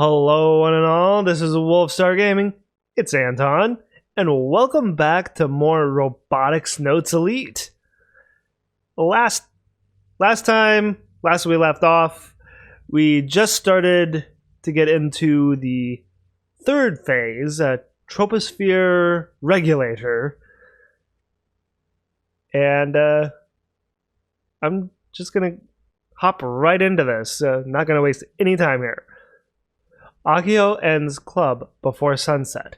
Hello one and all, this is Wolfstar Gaming, it's Anton, and welcome back to more Robotics Notes Elite. Last we left off, we just started to get into the third phase, Troposphere Regulator, and I'm just gonna hop right into this, not gonna waste any time here. Akio ends club before sunset,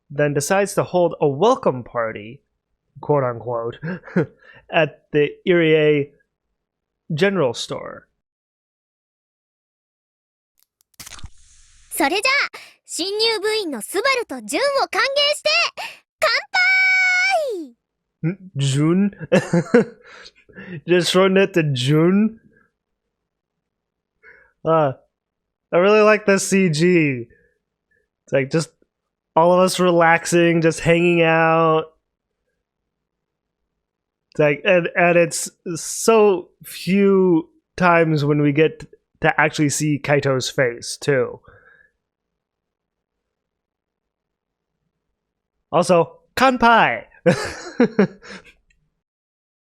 then decides to hold a welcome party, quote-unquote, at the a.k.a. general store. それじゃあ、新入部員のスバルとジュンを歓迎して、乾杯! June? Just shorten it to June? I really like the CG. It's like just all of us relaxing, just hanging out. It's like, and it's so few times when we get to actually see Kaito's face too. Also, kanpai.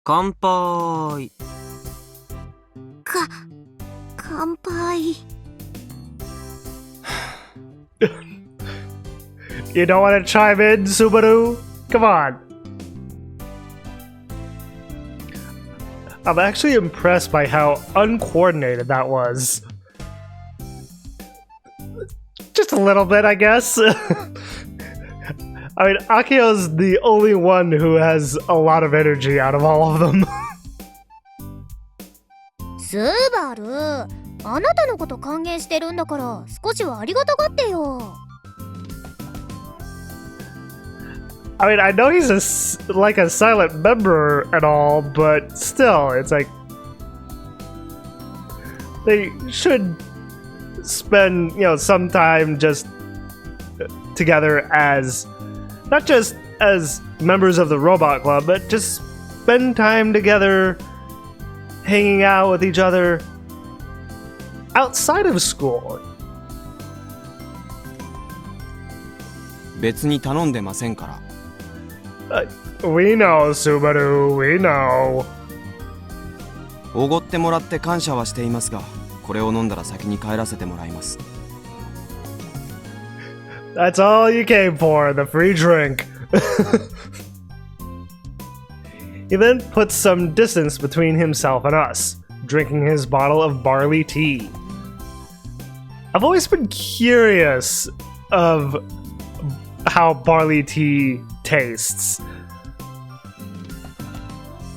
乾杯。乾杯。 You don't want to chime in, Subaru? Come on. I'm actually impressed by how uncoordinated that was. Just a little bit, I guess. I mean, Akio's the only one who has a lot of energy out of all of them. スバル、あなたのこと歓迎してるんだから少しはありがたがってよ。 I mean, I know he's like a silent member and all, but still, it's like they should spend, some time just together as not just as members of the robot club, but just spend time together hanging out with each other outside of school. 別に頼んでませんから。We know, Subaru, we know. おごってもらって感謝はしていますが、これを飲んだら先に帰らせてもらいます。 That's all you came for, the free drink. He then puts some distance between himself and us, drinking his bottle of barley tea. I've always been curious of how barley tea tastes.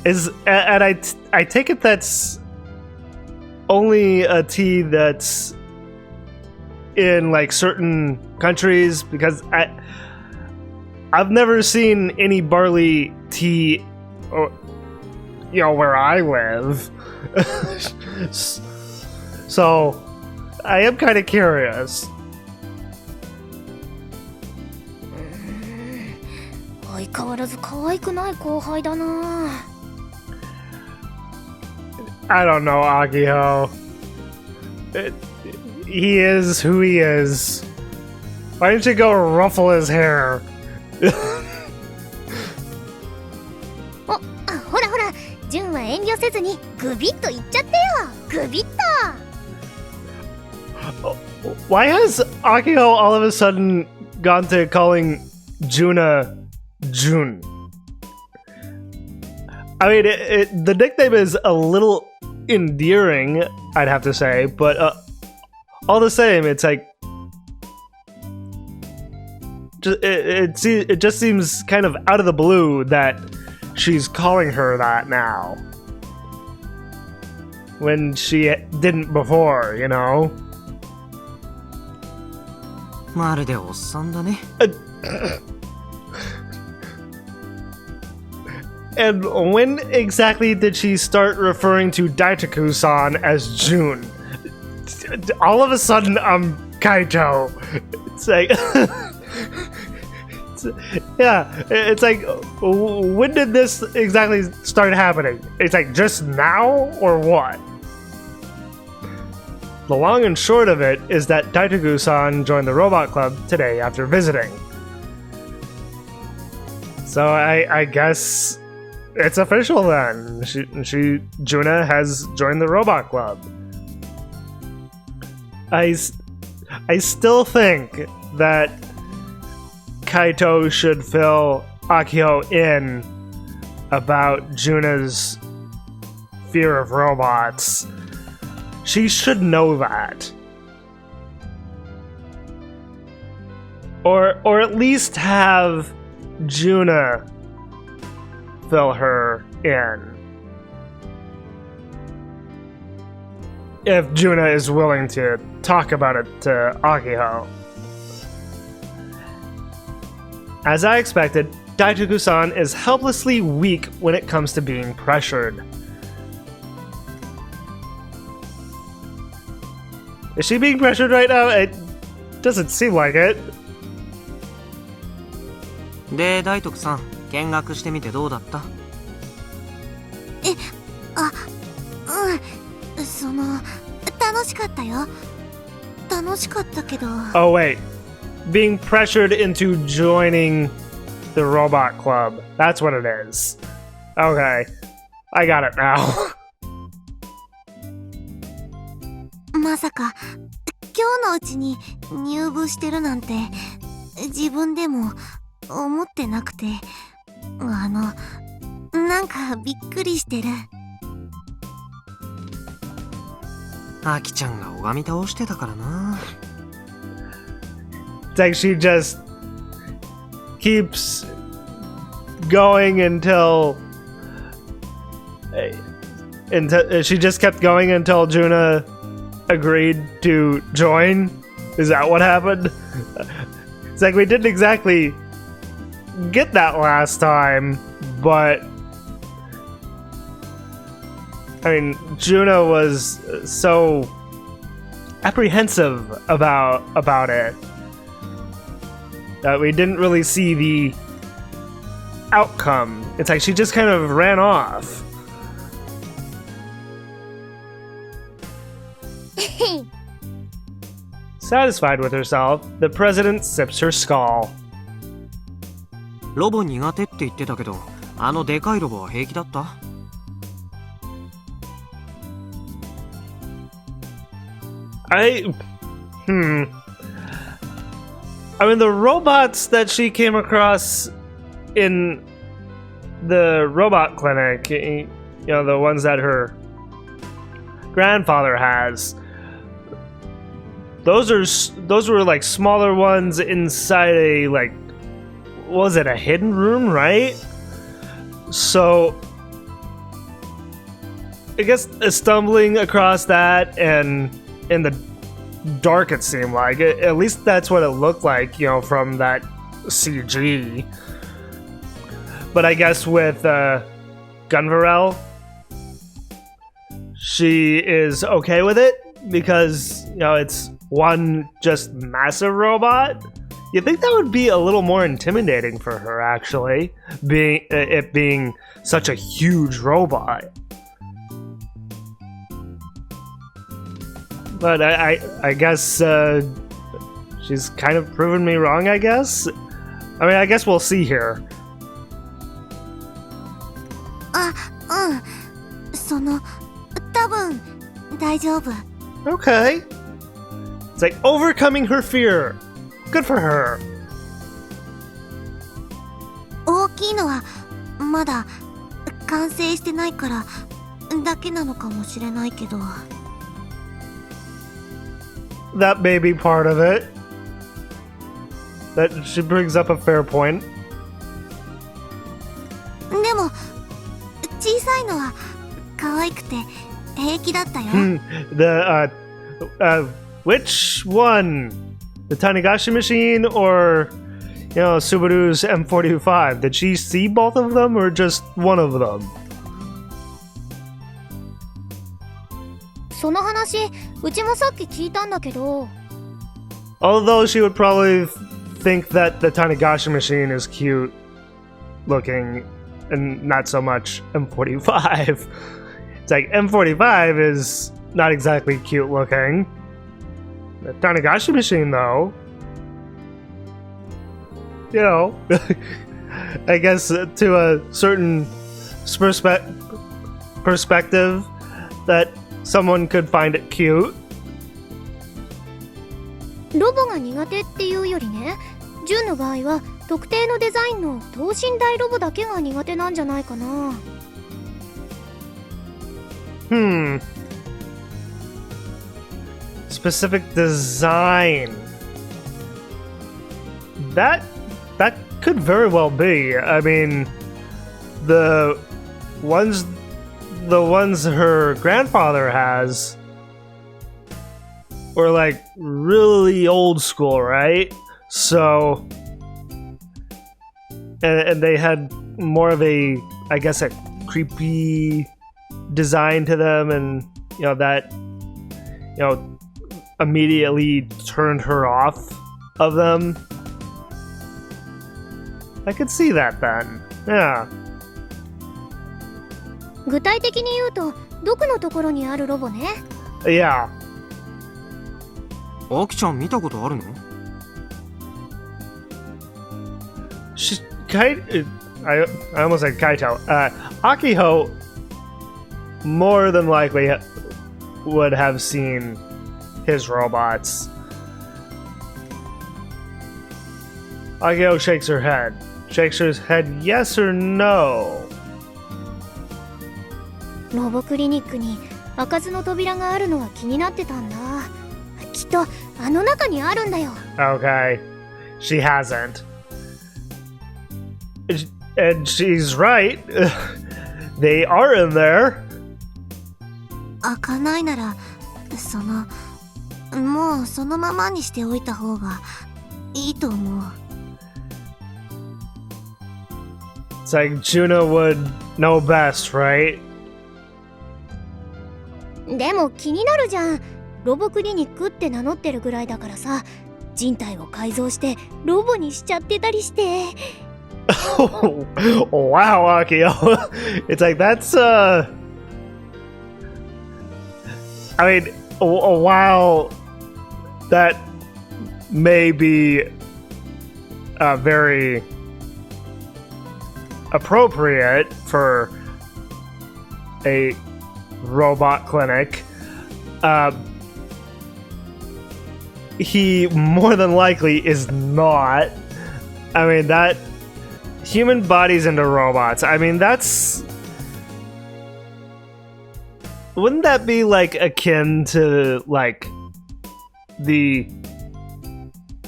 And I take it that's only a tea that's in like certain countries, because I've never seen any barley tea, or where I live. So I am kind of curious. 相変わらず可愛くない後輩だな。 I don't know, Akio. He is who he is. Why don't you go ruffle his hair? ほらほら、ジュンは遠慮せずにグビッといっちゃってよ。グビッと。 Why has Akio all of a sudden gone to calling Juna June? I mean, the nickname is a little endearing, I'd have to say, but all the same, it's like it just seems kind of out of the blue that she's calling her that now, when she didn't before, まるでおっさんだね。And when exactly did she start referring to Daitaku-san as June? All of a sudden, I'm Kaito. It's like... it's like, when did this exactly start happening? It's like, just now, or what? the long and short of it is that Daitaku-san joined the robot club today after visiting. So I guess it's official then. Juna has joined the robot club. I still think that Kaito should fill Akio in about Juna's fear of robots. She should know that. Or at least have Juna fill her in. If Juna is willing to talk about it to Akio. As I expected, Daitaku-san is helplessly weak when it comes to being pressured. Is she being pressured right now? It doesn't seem like it. で、大徳さん、見学してみてどうだった？楽しかったよ。楽しかったけど。Oh wait, being pressured into joining the robot club. That's what it is. Okay, I got it now. まさか今日のうちに入部してるなんて自分でも思ってなくて、なんかびっくりしてる。アキちゃんが拝み倒してたからな。It's like she just keeps going until she just kept going until Juna agreed to join. Is that what happened? It's like we didn't exactly get that last time, but I mean, Juna was so apprehensive about it that we didn't really see the outcome. It's like she just kind of ran off. Satisfied with herself, the president sips her skull. ロボ苦手って言ってたけど、あのでかいロボは平気だった？I mean, the robots that she came across in the robot clinic, you know, the ones that her grandfather has, those were like smaller ones inside a, like, was it a hidden room, right? So I guess stumbling across that and in the dark, it seemed like. At least that's what it looked like, you know, from that CG. But I guess with Gunvarel, she is okay with it because, you know, it's one just massive robot. You'd think that would be a little more intimidating for her, actually, it being such a huge robot. But I guess she's kind of proven me wrong, I guess? I mean, I guess we'll see here. 多分大丈夫。 Okay. It's like overcoming her fear. Good for her. 大きいのはまだ完成してないからだけなのかもしれないけど。 That may be part of it. That she brings up a fair point. でも小さいのは可愛くて平気だったよ。Which one? The Tanegashima machine or, you know, Subaru's M45? Did she see both of them or just one of them? その話うちもさっき聞いたんだけど。 Although she would probably think that the Tanegashima machine is cute looking and not so much M45. It's like M45 is not exactly cute looking. The Tanagashi machine, though. You know, I guess to a certain perspective that someone could find it cute. ロボが苦手っていうよりね、ジュンの場合は特定のデザインの等身大ロボだけが苦手なんじゃないかな。Specific design. That could very well be. I mean, the ones her grandfather has were like really old school, right? So, and they had more of a, I guess, a creepy design to them, and you know that, you know, immediately turned her off of them. I could see that then. Yeah. 具体的に言うと、どこのところにあるロボね。Yeah. アキちゃん見たことあるの？ I almost said Kaito. Akiho more than likely would have seen his robots. Akio shakes her head. Shakes her head yes or no. ロボクリニックに開かずの扉があるのは気になってたんだ。きっとあの中にあるんだよ。Okay. She hasn't. And she's right. They are in there. 開かないなら、もうそのままにしておいた方がいいと思う。It's like Juno would know best, right? でも気になるじゃん。ロボクリニックって名乗ってるぐらいだからさ、人体を改造してロボにしちゃってたりして。Oh, wow, Akio. It's like that's I mean, while that may be very appropriate for a robot clinic, he more than likely is not. I mean, that human bodies into robots, I mean, that's... Wouldn't that be like akin to like the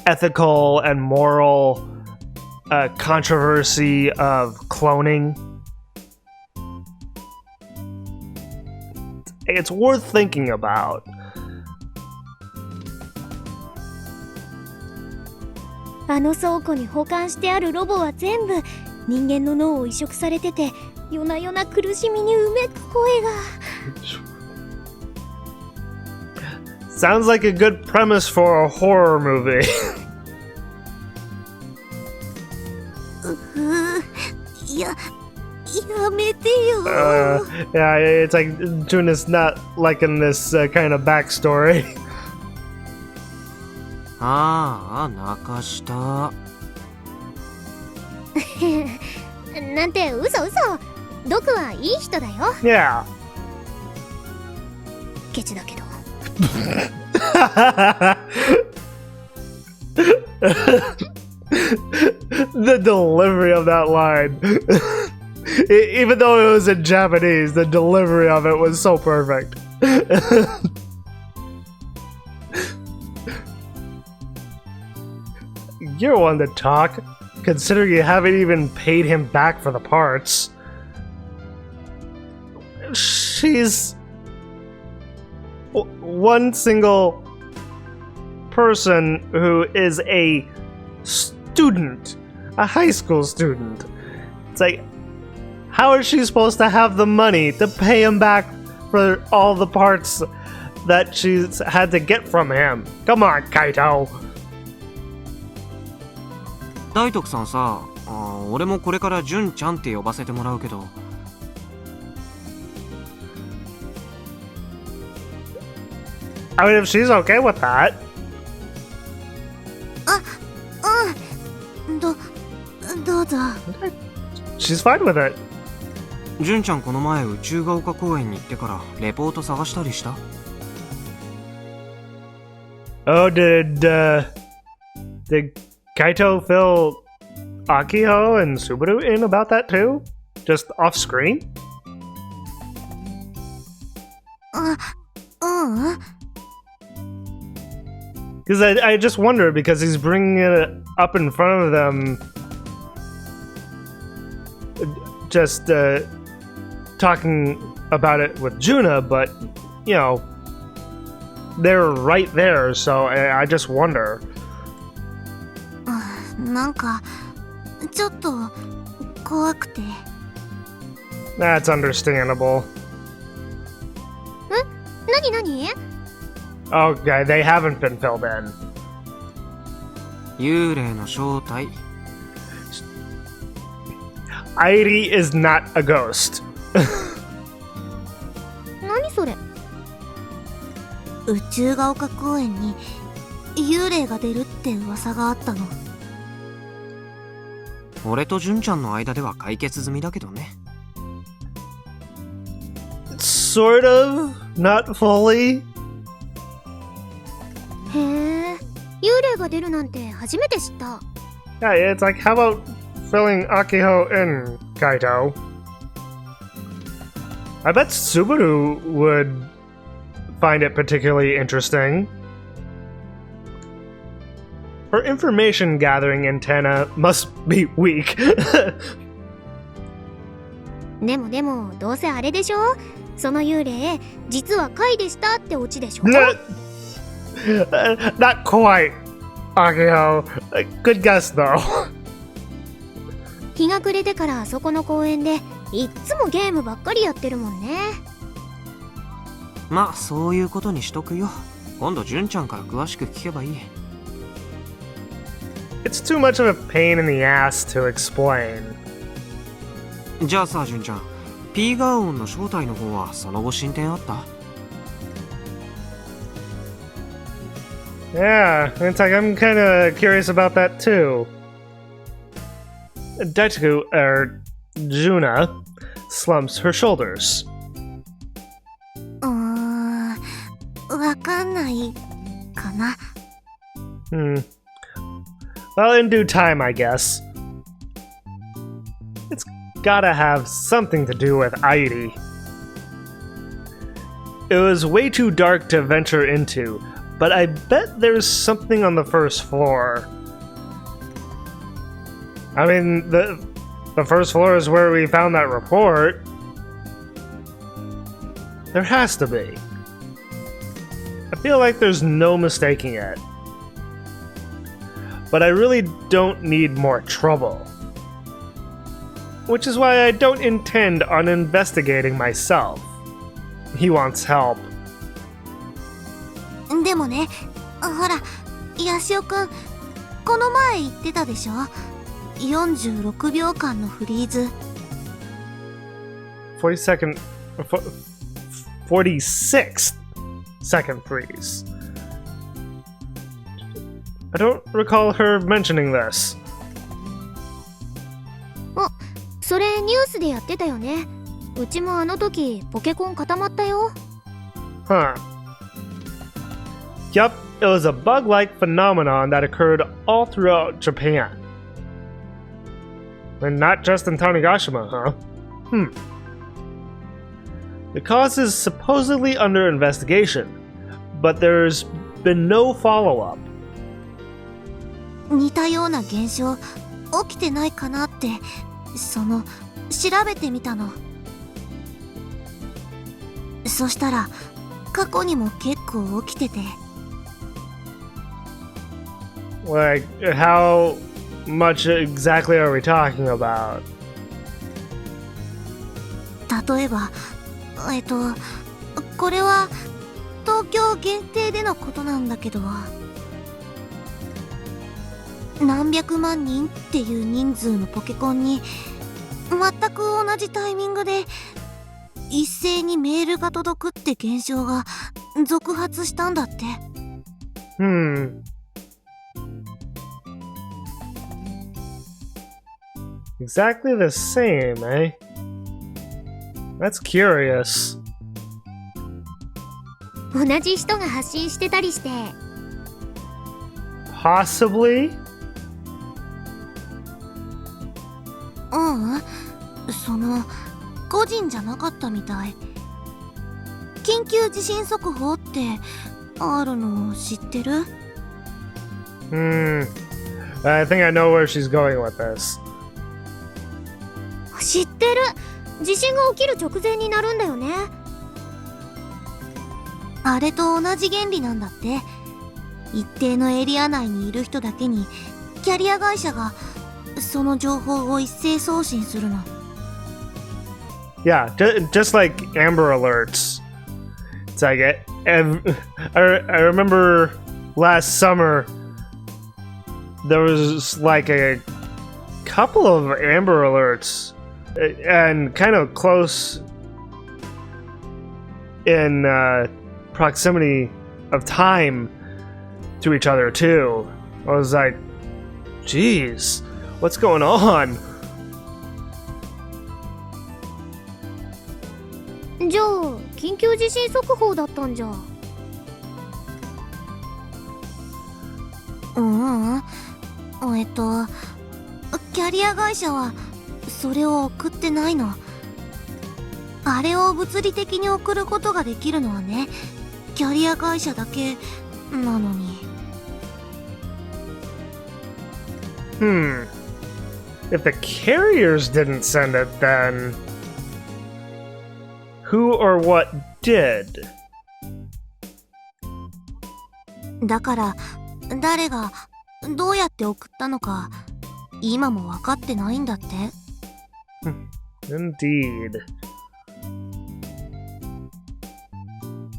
ethical and moral controversy of cloning? It's worth thinking about. あの倉庫に保管してあるロボは全部人間の脳を移植されてて、夜な夜な苦しみにうめく声が。Sounds like a good premise for a horror movie. やめてよ。Yeah, it's like Juna's not liking this kind of backstory. ああ、泣かした。なんて嘘。ドクはいい人だよ。Yeah. ケチだけど。The delivery of that line. Even though it was in Japanese, the delivery of it was so perfect. You're one to talk, considering you haven't even paid him back for the parts. She's one single person who is a student, a high school student. It's like, how is she supposed to have the money to pay him back for all the parts that she's had to get from him? Come on, Kaito. 大徳さんさ、俺もこれから純ちゃんって呼ばせてもらうけど。I mean, if she's okay with that. どうぞ。 She's fine with it. 純ちゃんこの前宇宙が丘公園に行ってからレポート探したりした？ Oh, did Kaito fill Akio and Subaru in about that too? Just off screen? うん。 Because I just wonder, because he's bringing it up in front of them, just talking about it with Juna, but, you know, they're right there, so I just wonder. なんかちょっと怖くて。 That's understandable. なになに？ Okay, they haven't been filled in. 幽霊の正体。Airi is not a ghost. 何それ？宇宙が丘公園に幽霊が出るって噂があったの。俺と純ちゃんの間では解決済みだけどね。Sort of, not fully. へえ、幽霊が出るなんて初めて知った。 Yeah, it's like, how about filling Akiho in, Kaito? I bet Subaru would find it particularly interesting. Her information gathering antenna must be weak. でもどうせあれでしょ？その幽霊実は貝でしたってオチでしょ？ Not quite, Akiho. Good guess, though. 日が暮れてからあそこの公園でいっつもゲームばっかりやってるもんね。まあそういうことにしとくよ。今度純ちゃんから詳しく聞けばいい。 It's too much of a pain in the ass to explain. じゃあさ純ちゃん、ピーガーオンの正体の方はその後進展あった？ Yeah, it's like I'm kind of curious about that too. Daituku, Juna, slumps her shoulders. わかんないかな。 Well, in due time, I guess. It's gotta have something to do with Airi. It was way too dark to venture into, but I bet there's something on the first floor. I mean, the first floor is where we found that report. There has to be. I feel like there's no mistaking it. But I really don't need more trouble. Which is why I don't intend on investigating myself. He wants help. でもね、ほら、ヤシオくん、この前言ってたでしょ？46秒間のフリーズ。46th second freeze. I don't recall her mentioning this. それニュースでやってたよね。うちもあの時ポケコン固まったよ。 Huh. Yup, it was a bug-like phenomenon that occurred all throughout Japan. And not just in Tanegashima, huh? The cause is supposedly under investigation, but there's been no follow-up. 似たような現象起きてないかなって調べてみたの。そしたら過去にも結構起きてて。 Like, how much exactly are we talking about? 例えばこれは東京限定でのことなんだけど、何百万人っていう人数のポケコンに全く同じタイミングで一斉にメールが届くって現象が続発したんだって。Exactly the same, eh? That's curious. 同じ人が発信してたりして。Possibly? 個人じゃなかったみたい。緊急地震速報ってあるの知ってる？ I think I know where she's going with this. 知ってる。地震が起きる直前になるんだよね。あれと同じ原理なんだって。一定のエリア内にいる人だけにキャリア会社がその情報を一斉送信するの。Yeah, just like Amber Alerts. It's like, I remember last summer, there was like a couple of Amber Alerts, and kind of close in proximity of time to each other too. I was like, geez, what's going on? じゃあ緊急地震速報だったんじゃ。キャリア会社はそれを送ってないの。あれを物理的に送ることができるのはね、キャリア会社だけなのに。If the carriers didn't send it, then who or what did? だから誰がどうやって送ったのか今も分かってないんだって。Indeed.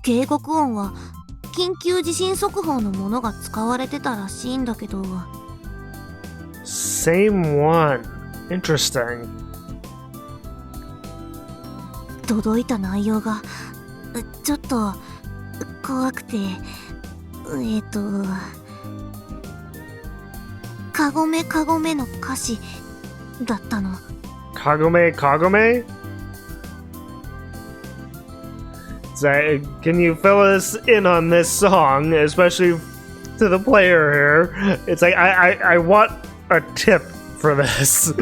警告音は緊急地震速報のものが使われてたらしいんだけど。Same one. Interesting. 届いた内容がちょっと怖くて、カゴメカゴメの歌詞だったの。Kagome Kagome? Can you fill us in on this song, especially to the player here? It's like I want a tip for this.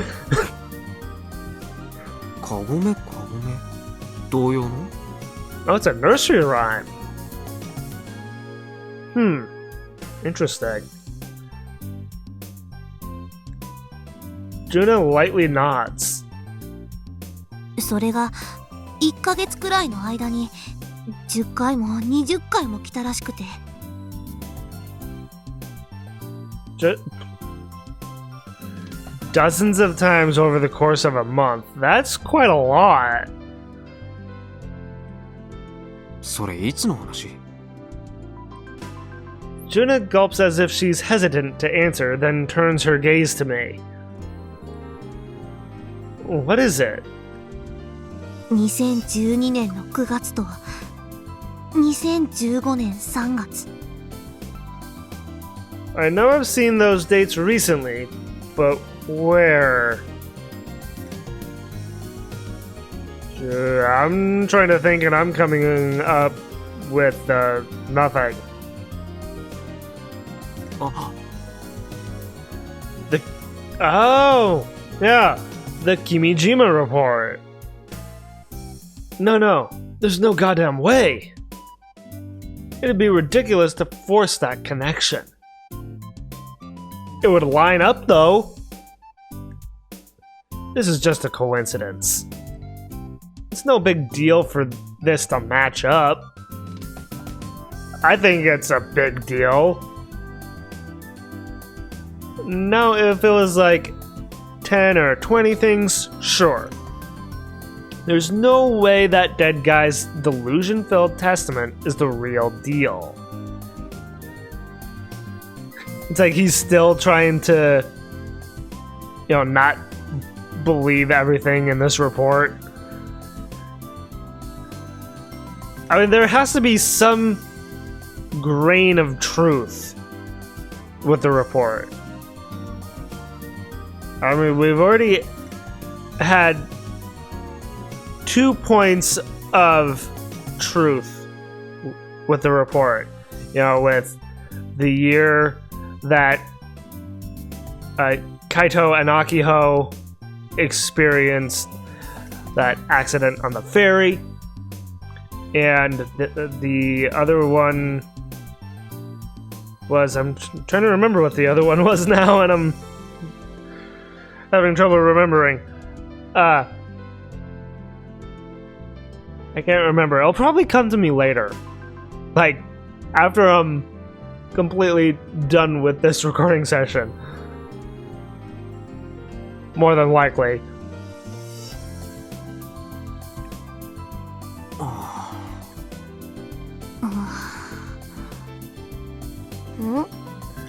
カゴメカゴメ同様の？ Oh, it's a nursery rhyme. Interesting. Juna lightly nods. それが1ヶ月くらいの間に10回も20回も来たらしくて。Dozens of times over the course of a month. That's quite a lot. それいつの話？ Juna gulps as if she's hesitant to answer, then turns her gaze to me. What is it? 2012年の9月と2015年3月。I know I've seen those dates recently, but where? I'm trying to think and I'm coming up with nothing. あ、Oh, yeah, the Kimijima report. No, there's no goddamn way. It'd be ridiculous to force that connection. It would line up, though. This is just a coincidence. It's no big deal for this to match up. I think it's a big deal. Now, if it was like 10 or 20 things, sure. There's no way that dead guy's delusion-filled testament is the real deal. It's like he's still trying to, not believe everything in this report. I mean, there has to be some grain of truth with the report. I mean, we've already had 2 points of truth with the report. You know, with the year that Kaito and Akiho experienced that accident on the ferry, and the other one was, I'm trying to remember what the other one was now, and I'm having trouble remembering. I can't remember. It'll probably come to me later, like after I'm completely done with this recording session. More than likely.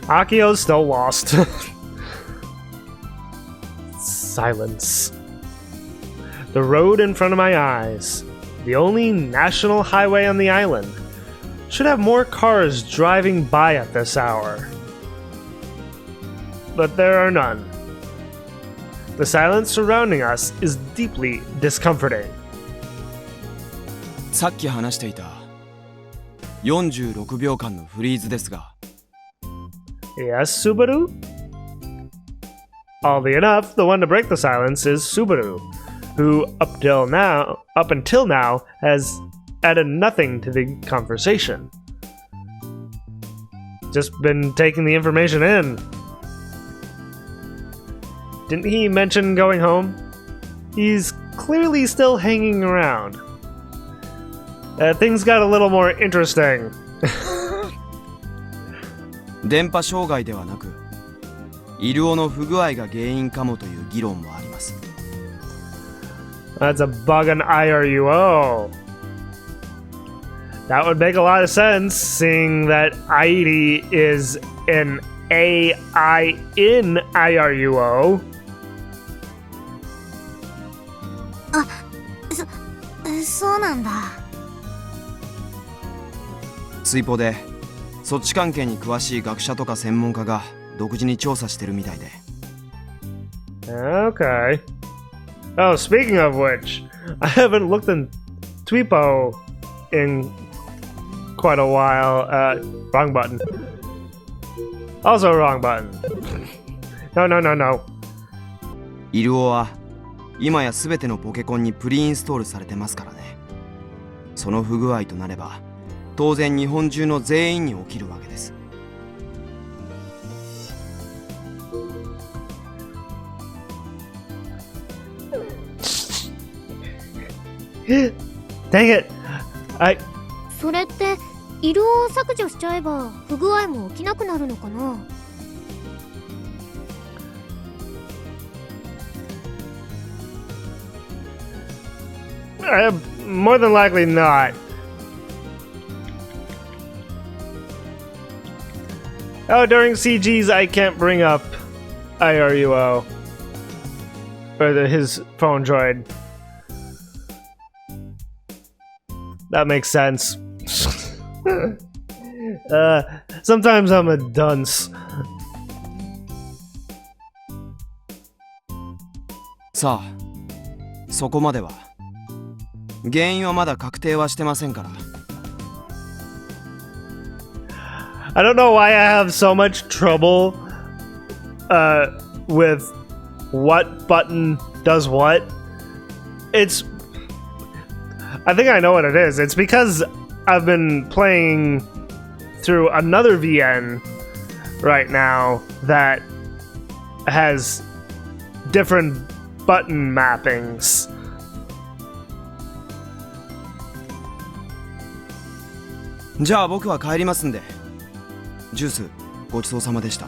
Akio's still lost. Silence. The road in front of my eyes, the only national highway on the island, should have more cars driving by at this hour. But there are none. The silence surrounding us is deeply discomforting. さっき話していた46秒間のフリーズですが。 Yes, Subaru? Oddly enough, the one to break the silence is Subaru, who up until now has added nothing to the conversation. Just been taking the information in. Didn't he mention going home? He's clearly still hanging around. Things got a little more interesting. 電波障害ではなく、イルオの不具合が原因かもという議論もあります。 That's a bug on IRUO. That would make a lot of sense, seeing that Airi is an AI in IRUO. そうなんだ。追放でそっち関係に詳しい学者とか専門家が独自に調査してるみたいで。 Okay. Oh, speaking of which, I haven't looked in Tweepo in quite a while. Wrong button. Also wrong button. No. イルオは今や全てのポケコンにプリインストールされてますからね。その不具合となれば当然日本中の全員に起きるわけです。 Dang it! それって色を削除しちゃえば不具合も起きなくなるのかな。More than likely not. Oh, during CGs I can't bring up IRUO. Or his phone droid. That makes sense. Sometimes I'm a dunce. さあ、そこまでは。原因はまだ確定はしてませんから。I don't know why I have so much trouble with what button does what. I think I know what it is. It's because I've been playing through another VN right now that has different button mappings. じゃあ僕は帰りますんで。ジュースごちそうさまでした。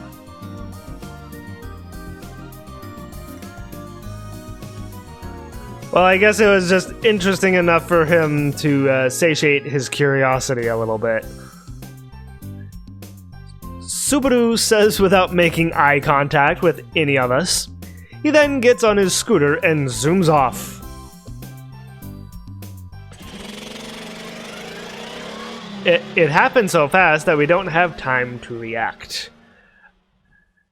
Well, I guess it was just interesting enough for him to satiate his curiosity a little bit. Subaru says without making eye contact with any of us. He then gets on his scooter and zooms off. It happened so fast that we don't have time to react.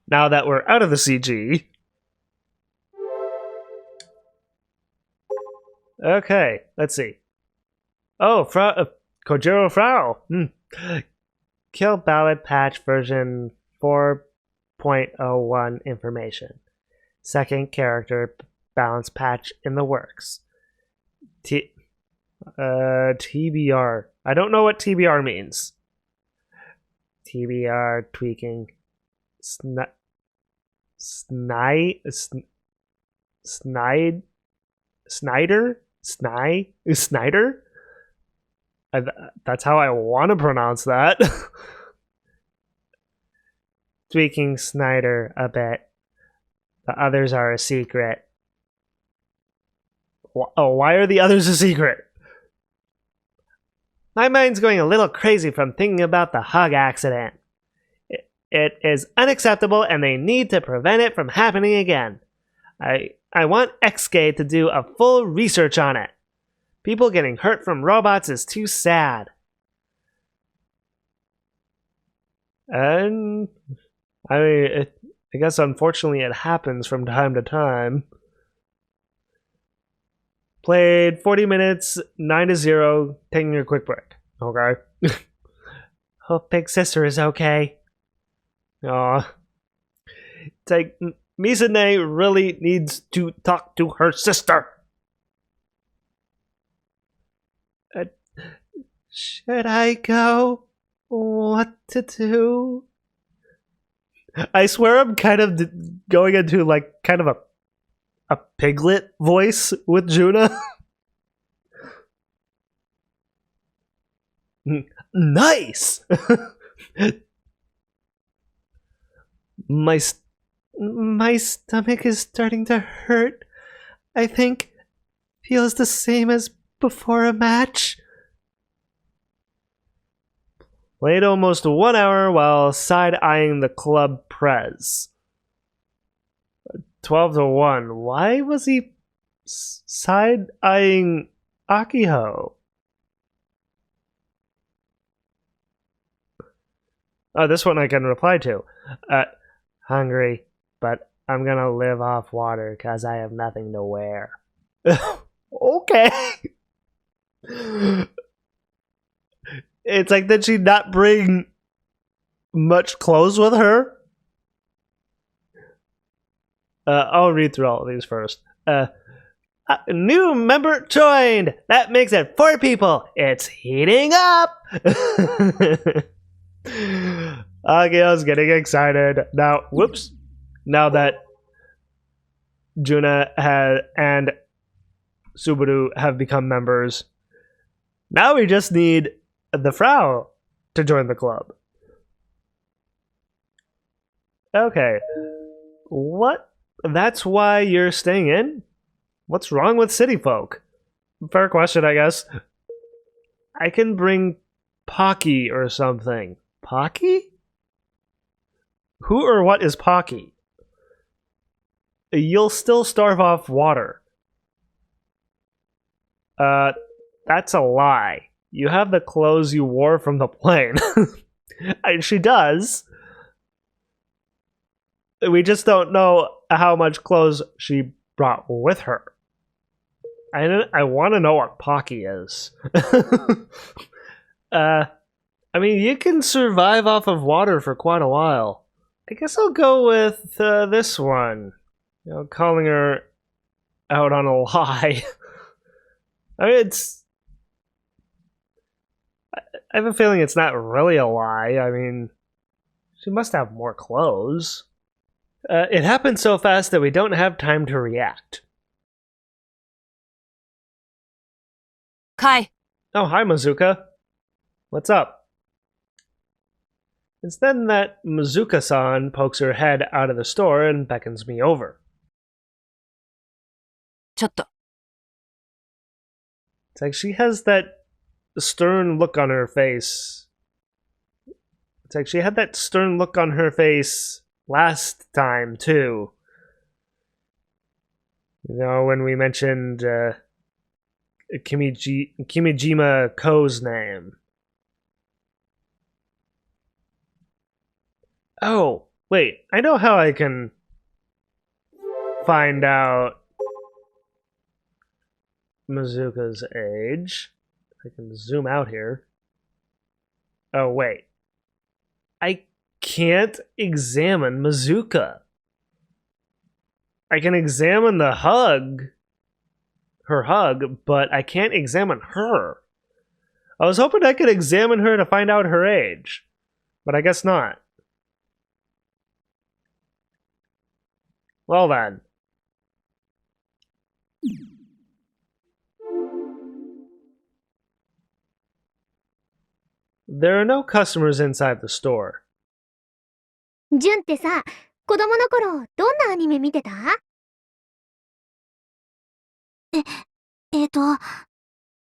Now that we're out of the CG, Okay, let's see. Oh, Kojiro Frau. Kill ballot patch version 4.01 information. Second character balance patch in the works. TBR. I don't know what TBR means. TBR tweaking. Snyder? That's how I want to pronounce that. Tweaking Snyder a bit. The others are a secret. Oh, why are the others a secret? My mind's going a little crazy from thinking about the hug accident. It is unacceptable and they need to prevent it from happening again. I want XK to do a full research on it. People getting hurt from robots is too sad. And I mean, I guess unfortunately it happens from time to time. Played 40 minutes, 9-0, taking a quick break. Okay. Hope Big Sister is okay. Aw. It's like, Mizune really needs to talk to her sister. Should I go? What to do? I swear I'm kind of going into like kind of a piglet voice with Juna. Nice. My stomach is starting to hurt. I think feels the same as before a match. Played almost 1 hour while side-eyeing the club prez. 12-1. Why was he side-eyeing Akiho? Oh, this one I can reply to. Hungry, but I'm gonna live off water because I have nothing to wear. Okay. It's like, did she not bring much clothes with her? I'll read through all of these first. A new member joined! That makes it 4 people! It's heating up! Agio's getting excited. Now, whoops. Now that Juna and Subaru have become members, now we just need the Frau to join the club. Okay. What? That's why you're staying in? What's wrong with city folk? Fair question, I guess. I can bring Pocky or something. Pocky? Who or what is Pocky? You'll still starve off water. That's a lie. You have the clothes you wore from the plane. She does. We just don't know how much clothes she brought with her. I want to know what Pocky is. I mean, you can survive off of water for quite a while. I guess I'll go with this one. You know, calling her out on a lie. I mean, I have a feeling it's not really a lie. I mean, she must have more clothes. It happened so fast that we don't have time to react. Kai. Oh, hi, Mizuka. What's up? It's then that Mizuka-san pokes her head out of the store and beckons me over. ちょっと。 It's like she has that stern look on her face. It's like she had that stern look on her face last time, too. You know, when we mentioned Kimijima Ko's name. Oh, wait. I know how I can find out Mizuka's age. I can zoom out here. Oh, wait. I can't examine Mizuka. I can examine her hug, but I can't examine her. I was hoping I could examine her to find out her age, but I guess not. Well then. There are no customers inside the store. ジュンってさ、子供の頃、どんなアニメ見てた？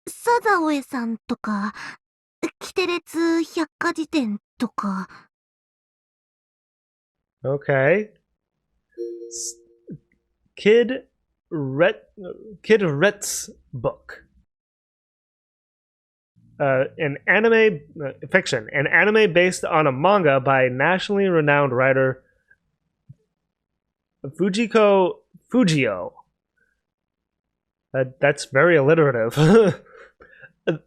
サザオエさんとか、キテレツ百科事典とか。Okay. Kid Ret's book. An anime fiction, an anime based on a manga by nationally renowned writer Fujiko Fujio. That's very alliterative.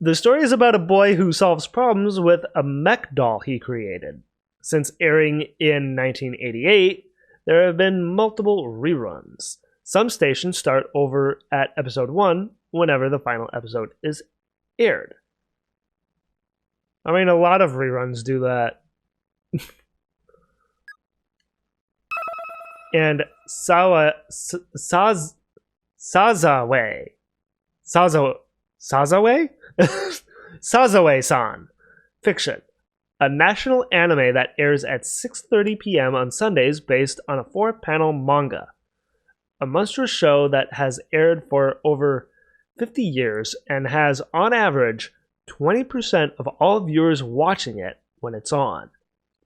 The story is about a boy who solves problems with a mech doll he created. Since airing in 1988, there have been multiple reruns. Some stations start over at episode 1 whenever the final episode is aired. I mean, a lot of reruns do that. And Sazawe-san, fiction. A national anime that airs at 6:30 p.m. on Sundays based on a 4-panel manga. A monstrous show that has aired for over 50 years and has, on average, 20% of all viewers watching it when it's on.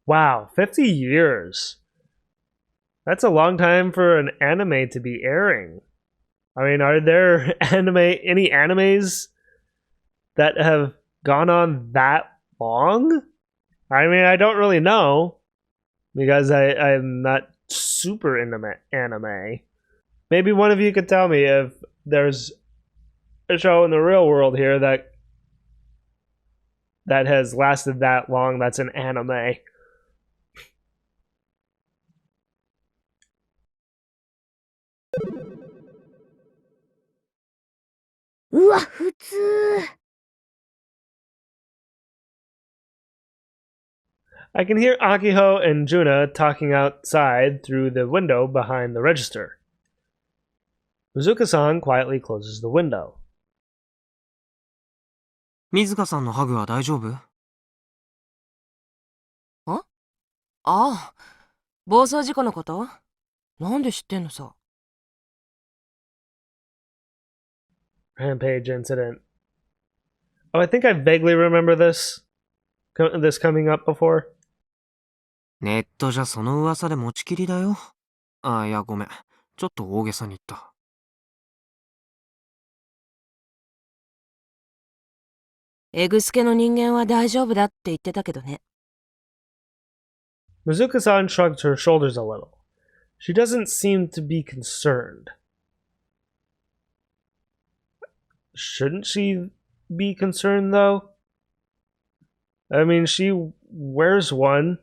Wow, 50 years. That's a long time for an anime to be airing. I mean, are there any animes that have gone on that long? I mean, I don't really know because I'm not super into anime. Maybe one of you could tell me if there's a show in the real world here that has lasted that long that's an anime. I can hear Akiho and Juna talking outside through the window behind the register. Mizuka-san quietly closes the window. 水香さんのハグは大丈夫？ああ、暴走事故のこと？なんで知ってんのさ。Rampage incident. Oh, I think I vaguely remember this coming up before. ネットじゃその噂で持ちきりだよ。あ、いやごめん。ちょっと大げさに言った。エグスケの人間は大丈夫だって言ってたけどね。Mizuka-san shrugged her shoulders a little. She doesn't seem to be concerned. Shouldn't she be concerned, though? I mean, she wears one.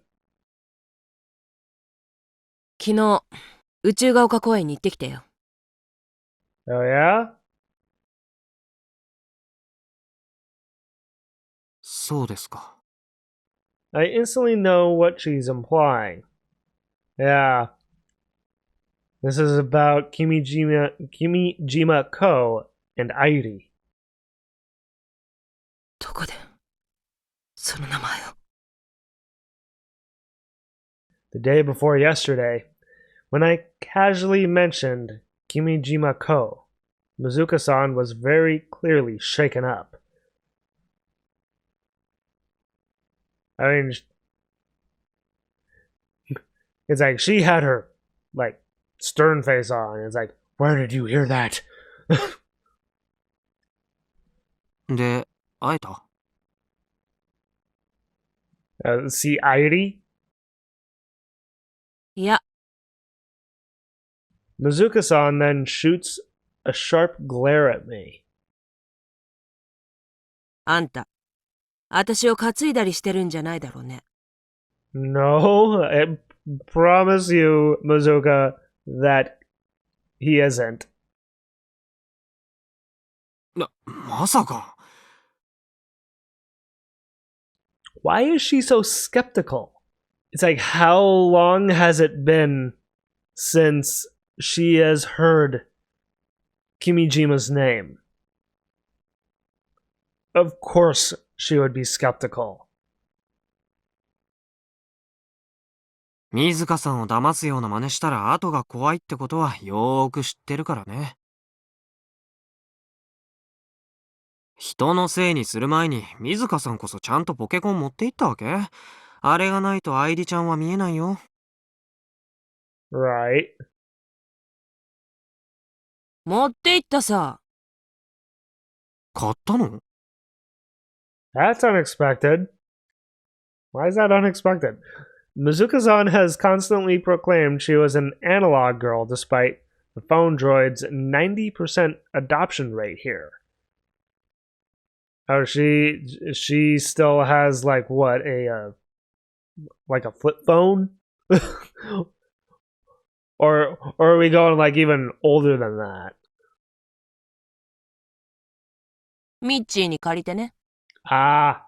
昨日、宇宙が丘公園に行ってきたよ。Oh, yeah? そうですか。I instantly know what she's implying. Yeah. This is about Kimijima Ko and Airi. どこでその名前を。The day before yesterday, when I casually mentioned Kimijima Ko, Mizuka-san was very clearly shaken up. I mean, it's like she had her, like, stern face on. It's like, where did you hear that? で、会えた？ See Airi? いや、 Mizuka-san then shoots a sharp glare at me. あんた、私を担いだりしてるんじゃないだろうね。No, I promise you, Mizuka, that he isn't. まさか。Why is she so skeptical? It's like, how long has it been since she has heard Kimijima's name? Of course she would be skeptical. 水香さんを騙すような真似したら後が怖いってことはよーく知ってるからね。人のせいにする前に水香さんこそちゃんとポケコン持っていったわけ？あれがないと愛梨ちゃんは見えないよ。Right. 持って行ったさ。買ったの？ That's unexpected. Why is that unexpected? Mizuka-san has constantly proclaimed she was an analog girl despite the phone droid's 90% adoption rate here. Oh, she still has like what, a flip phone? or are we going like even older than that? ミッチーに借りてね。Ah,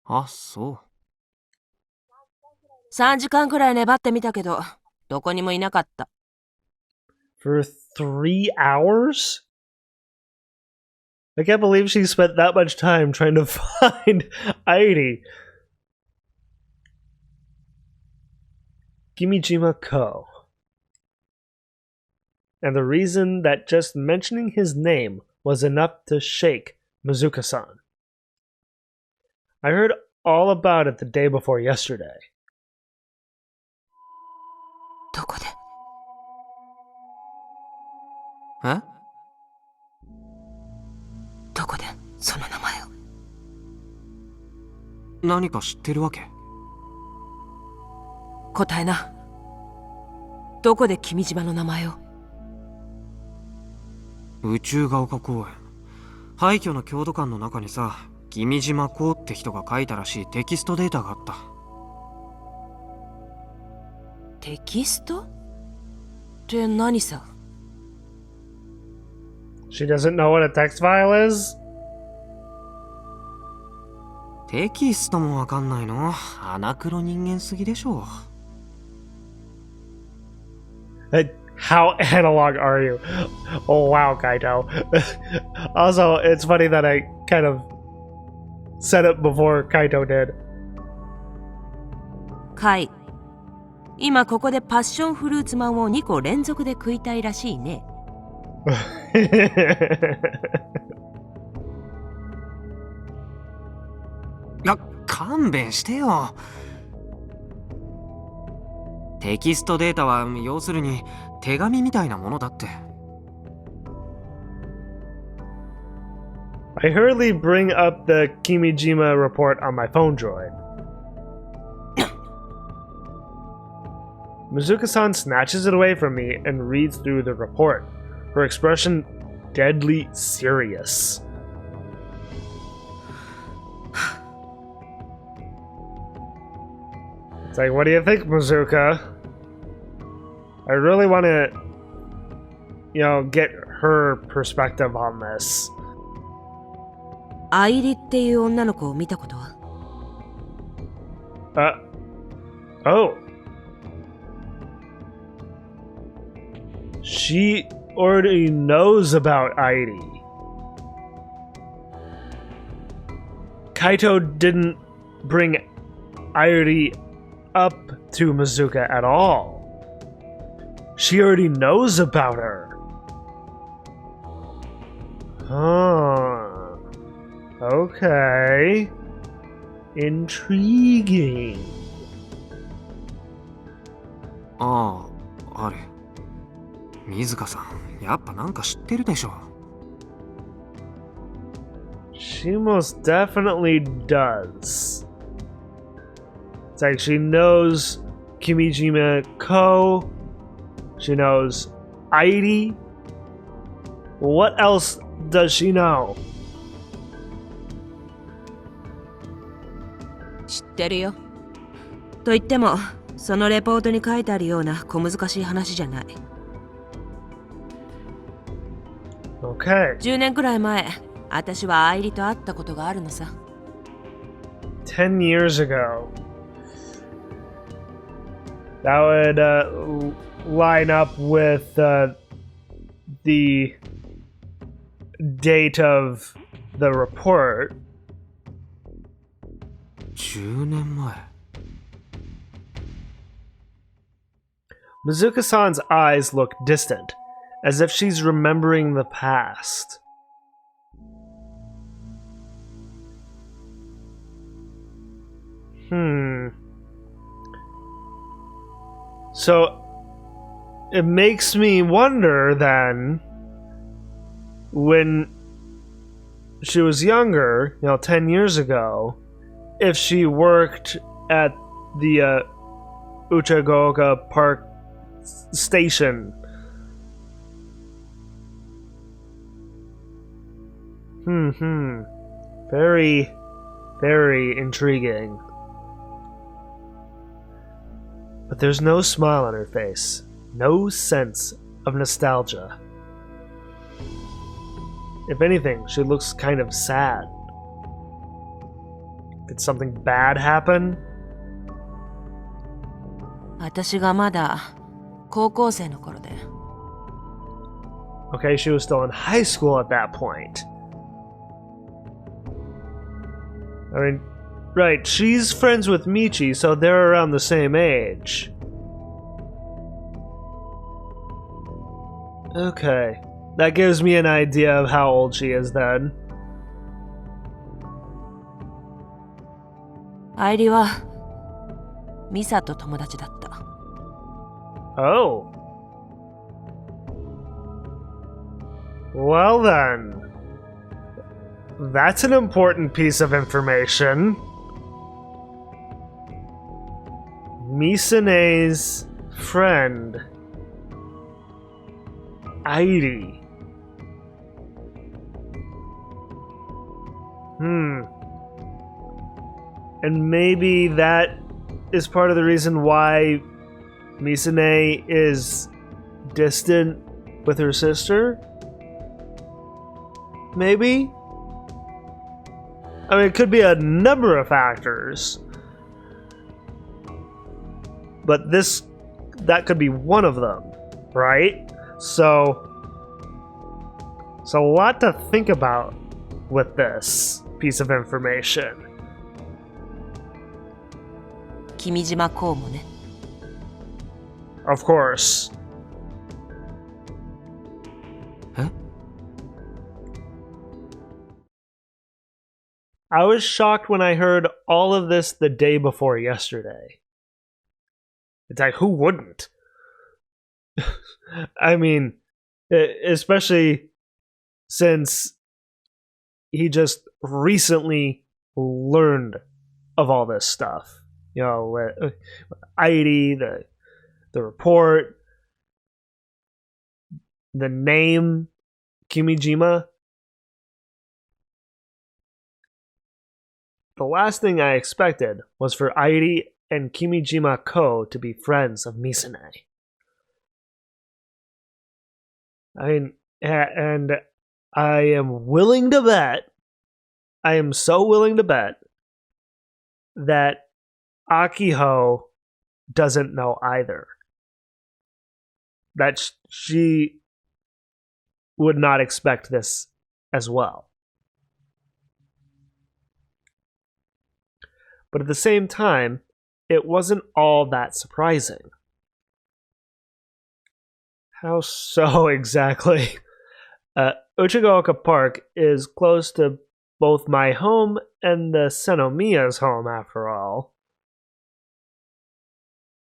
あ、そう。3時間くらい粘ってみたけど、どこにもいなかった。for 3 hours? I can't believe she spent that much time trying to find Airi. Kimijima Ko. And the reason that just mentioning his name was enough to shake Mizuka-san. I heard all about it the day before yesterday. どこで？え？どこでその名前を？何か知ってるわけ？答えな。どこで君島の名前を？宇宙が丘公園。廃墟の郷土館の中にさ、君島こうって人が書いたらしいテキストデータがあった。テキスト？って何さ？ She doesn't know what a text file is? テキストもわかんないの？穴黒人間すぎでしょ。How analog are you? Oh wow, Kaito. Also, it's funny that I kind of said it before Kaito did. カイ、今ここでパッションフルーツマンを2個連続で食いたいらしいね。勘弁してよ。テキストデータは要するに手紙みたいなものだって。I hurriedly bring up the Kimijima report on my phone droid. Mizuka-san snatches it away from me and reads through the report, her expression deadly serious. It's like, what do you think, Mizuka? I really want to, get her perspective on this. アイリっていう女の子を見たことは？ Oh. She already knows about Airi. Kaito didn't bring Airi up to Mizuka at all. She already knows about her. Huh. Okay. Intriguing. ああ、あれ。水香さん、やっぱなんか知ってるでしょ。She most definitely does. It's like she knows Kimijima Ko. She knows Airi. What else does she know? ってるよ。と言っても、そのレポートに書いてあるような小難しい話じゃない。Okay. 10年くらい前、私は愛理と会ったことがあるのさ。10 years ago. That would line up with the date of the report. 10年前。Mizuka-san's eyes look distant, as if she's remembering the past. So, it makes me wonder then, when she was younger, 10 years ago, if she worked at the Uchigaoka Park station. Very, very intriguing. But there's no smile on her face, no sense of nostalgia. If anything, she looks kind of sad. Did something bad happen? 私がまだ高校生の頃で。Okay, she was still in high school at that point. I mean, right, she's friends with Michi, so they're around the same age. Okay, that gives me an idea of how old she is then. 愛理はミサと友達だった。Oh. Well then. That's an important piece of information. Misane's friend, Airi. And maybe that is part of the reason why Misane is distant with her sister? Maybe? I mean, it could be a number of factors. But that could be one of them, right? So a lot to think about with this piece of information. 君島公もね。Of course. Huh? I was shocked when I heard all of this the day before yesterday. It's like, who wouldn't? I mean, especially since he just recently learned of all this stuff. You know, Airi, the report, the name, Kimijima. The last thing I expected was for Airi and Kimijima Ko to be friends of Misane. I mean, and I am willing to bet, I am so willing to bet that Akiho doesn't know either. That she would not expect this as well. But at the same time, it wasn't all that surprising. How so exactly? Uchigaoka Park is close to both my home and the Senomiya's home, after all.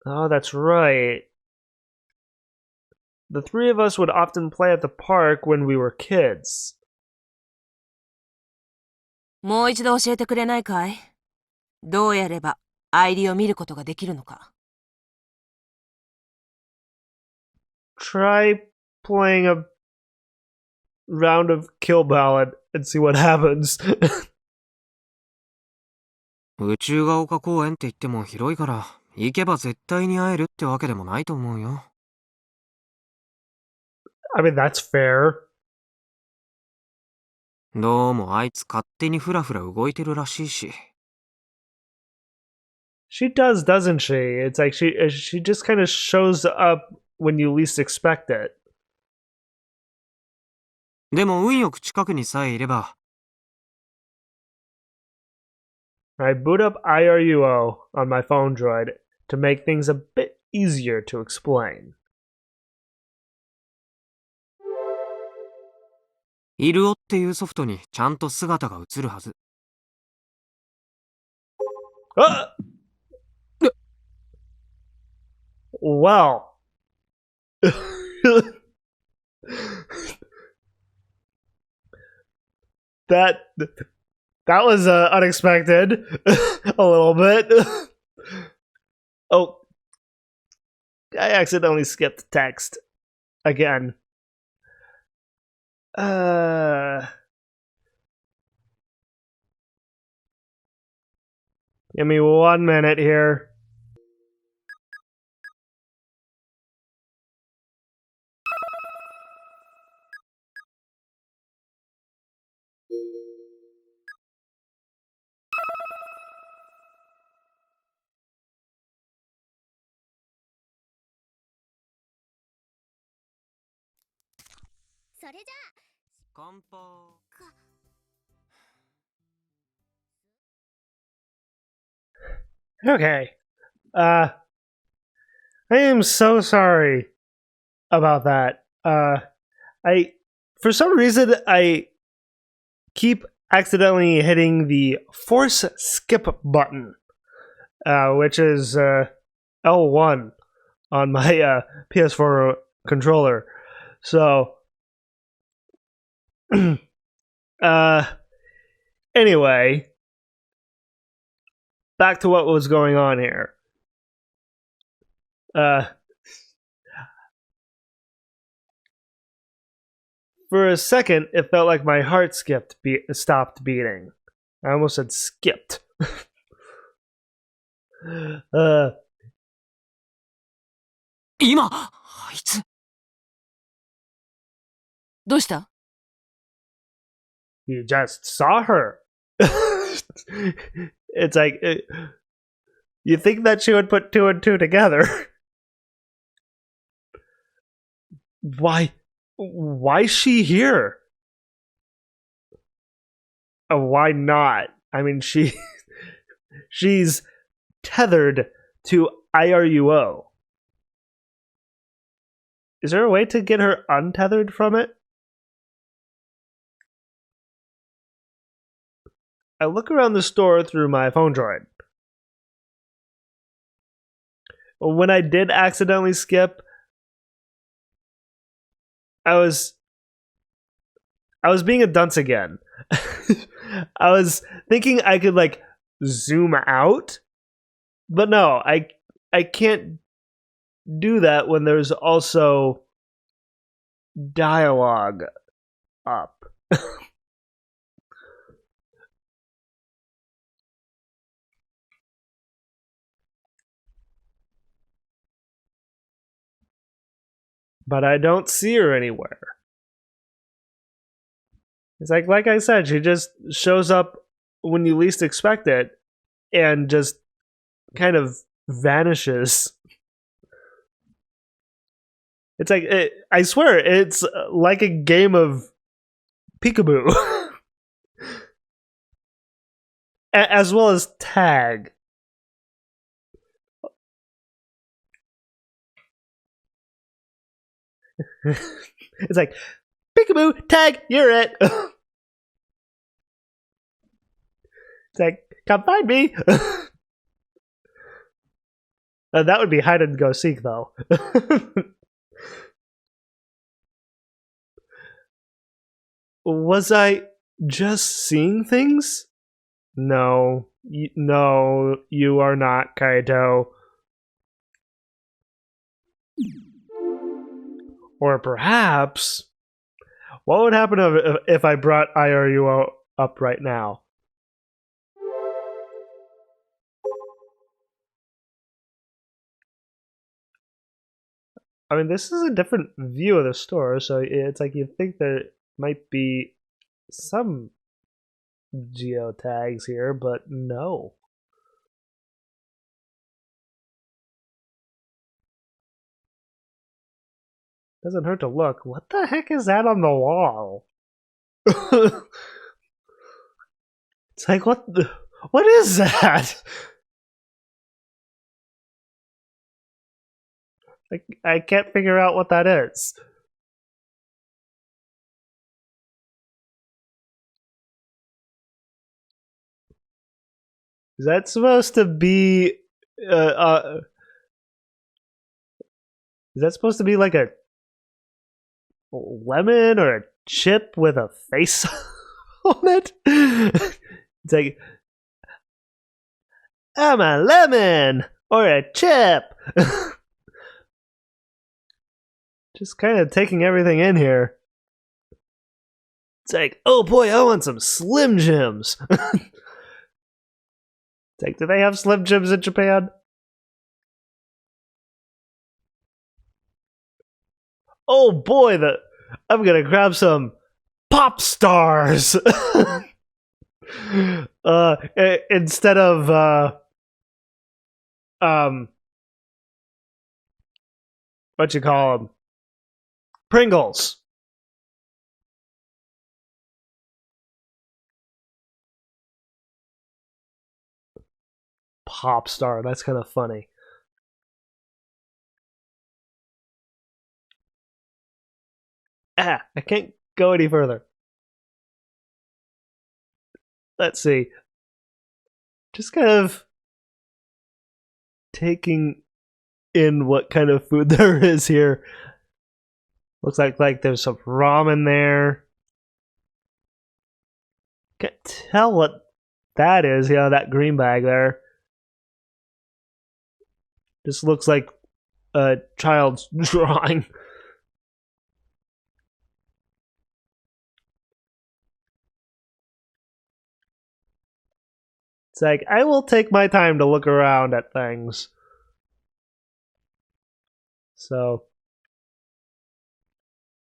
Oh, that's right. The three of us would often play at the park when we were kids. もう一度教えてくれないかい？どうやれば愛理を見ることができるのか。Try playing a round of Kill Ballad and see what happens. 宇宙が丘公園って言っても広いから、行けば絶対に会えるってわけでもないと思うよ。I mean, that's fair. どうもあいつ勝手にフラフラ動いてるらしいし。She does, doesn't she? It's like she just kind of shows up when you least expect it. でも運よく近くにさえいれば、I boot up IRUO on my phone droid to make things a bit easier to explain. イルオっていうソフトにちゃんと姿が映るはず。Ah! Well. That was unexpected. A little bit. Oh. I accidentally skipped text. Again. Give me 1 minute here. Okay. I am so sorry about that. For some reason, I keep accidentally hitting the force skip button, which is L1 on my PS4 controller. So, anyway, back to what was going on here. For a second, it felt like my heart stopped beating. I almost said skipped. 今あいつどうした You just saw her. It's like, you think that she would put 2 and 2 together. Why's she here? Why not? I mean, she's tethered to IRUO. Is there a way to get her untethered from it? I look around the store through my phone droid. When I did accidentally skip, I was being a dunce again. I was thinking I could like zoom out, but no, I can't do that when there's also dialogue up. But I don't see her anywhere. It's like I said, she just shows up when you least expect it and just kind of vanishes. It's like, I swear, it's like a game of peekaboo. As well as tag. It's like, peekaboo, tag, you're it. It's like, come find me. That would be hide and go seek, though. Was I just seeing things? No. No, you are not, Kaito. Or perhaps, what would happen if I brought IRUO up right now? I mean, this is a different view of the store, so it's like you'd think there might be some geotags here, but no. Doesn't hurt to look. What the heck is that on the wall? It's like, what is that? I can't figure out what that is. Is that supposed to be is that supposed to be like a lemon or a chip with a face on it? It's like, I'm a lemon or a chip. Just kind of taking everything in here. It's like, oh boy, I want some Slim Jims. It's like, do they have Slim Jims in Japan? Oh boy, I'm gonna grab some Pop Stars. Instead of what you call them? Pringles. Pop Star, that's kind of funny. I can't go any further. Let's see. Just kind of taking in what kind of food there is here. Looks like there's some ramen there. Can't tell what that is. Yeah, that green bag there. This looks like a child's drawing. It's like, I will take my time to look around at things. So,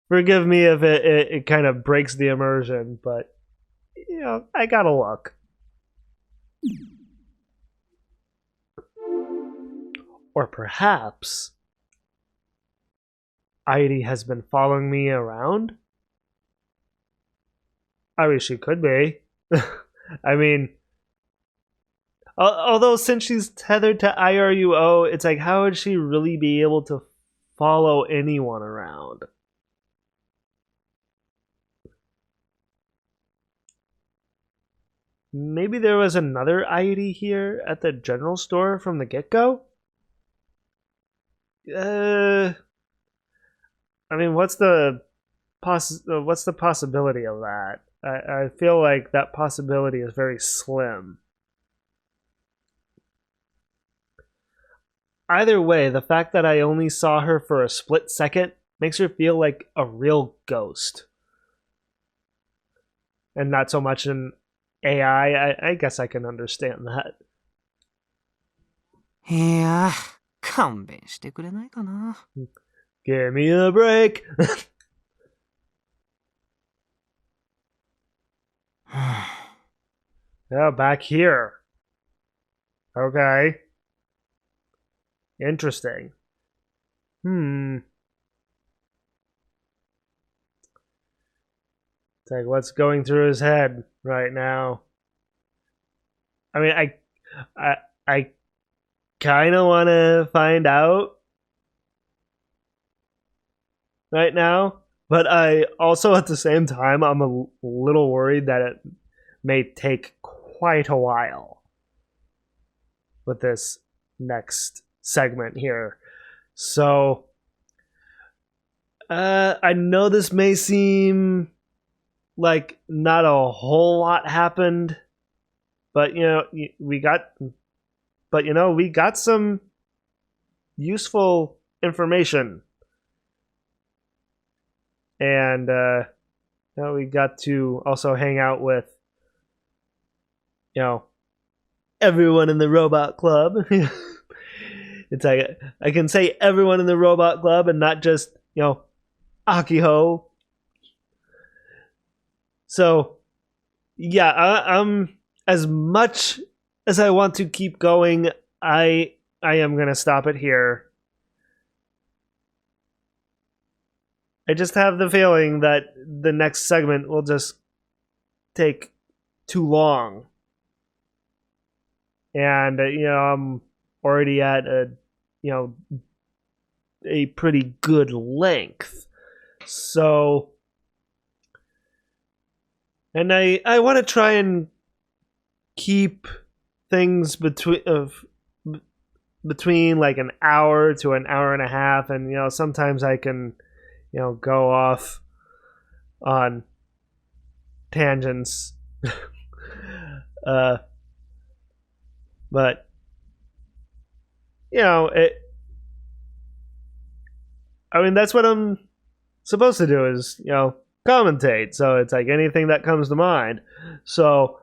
forgive me if it kind of breaks the immersion, but, you know, I gotta look. Or perhaps Heidi has been following me around? I mean, she could be. I mean, although since she's tethered to IRUO, it's like, how would she really be able to follow anyone around? Maybe there was another Heidi here at the general store from the get-go? I mean, what's the possibility of that? I feel like that possibility is very slim. Either way, the fact that I only saw her for a split second makes her feel like a real ghost. And not so much an AI. I guess I can understand that. いや、勘弁してくれないかな。Give me a break! Yeah, back here. Okay. Interesting. It's like, what's going through his head right now? I mean, I kind of want to find out right now, but I also at the same time I'm a little worried that it may take quite a while with this next segment here. So I know this may seem like not a whole lot happened, but we got some useful information. And we got to also hang out with everyone in the robot club. It's like I can say everyone in the robot club and not just, Akiho. So, yeah, I'm as much as I want to keep going, I am going to stop it here. I just have the feeling that the next segment will just take too long. And, I'm already at a pretty good length. So, and I want to try and keep things between like an hour to an hour and a half, and sometimes I can go off on tangents. But that's what I'm supposed to do, is commentate. So it's like anything that comes to mind. So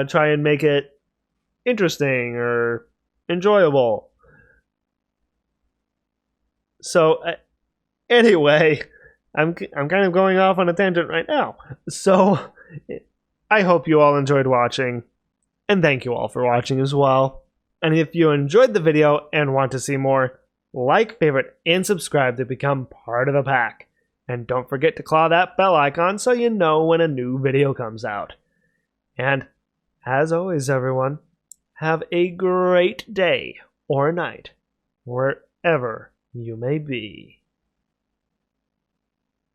try and make it interesting or enjoyable. So anyway, I'm kind of going off on a tangent right now. So I hope you all enjoyed watching, and thank you all for watching as well. And if you enjoyed the video and want to see more, like, favorite, and subscribe to become part of the pack. And don't forget to claw that bell icon so you know when a new video comes out. And as always, everyone, have a great day or night wherever you may be.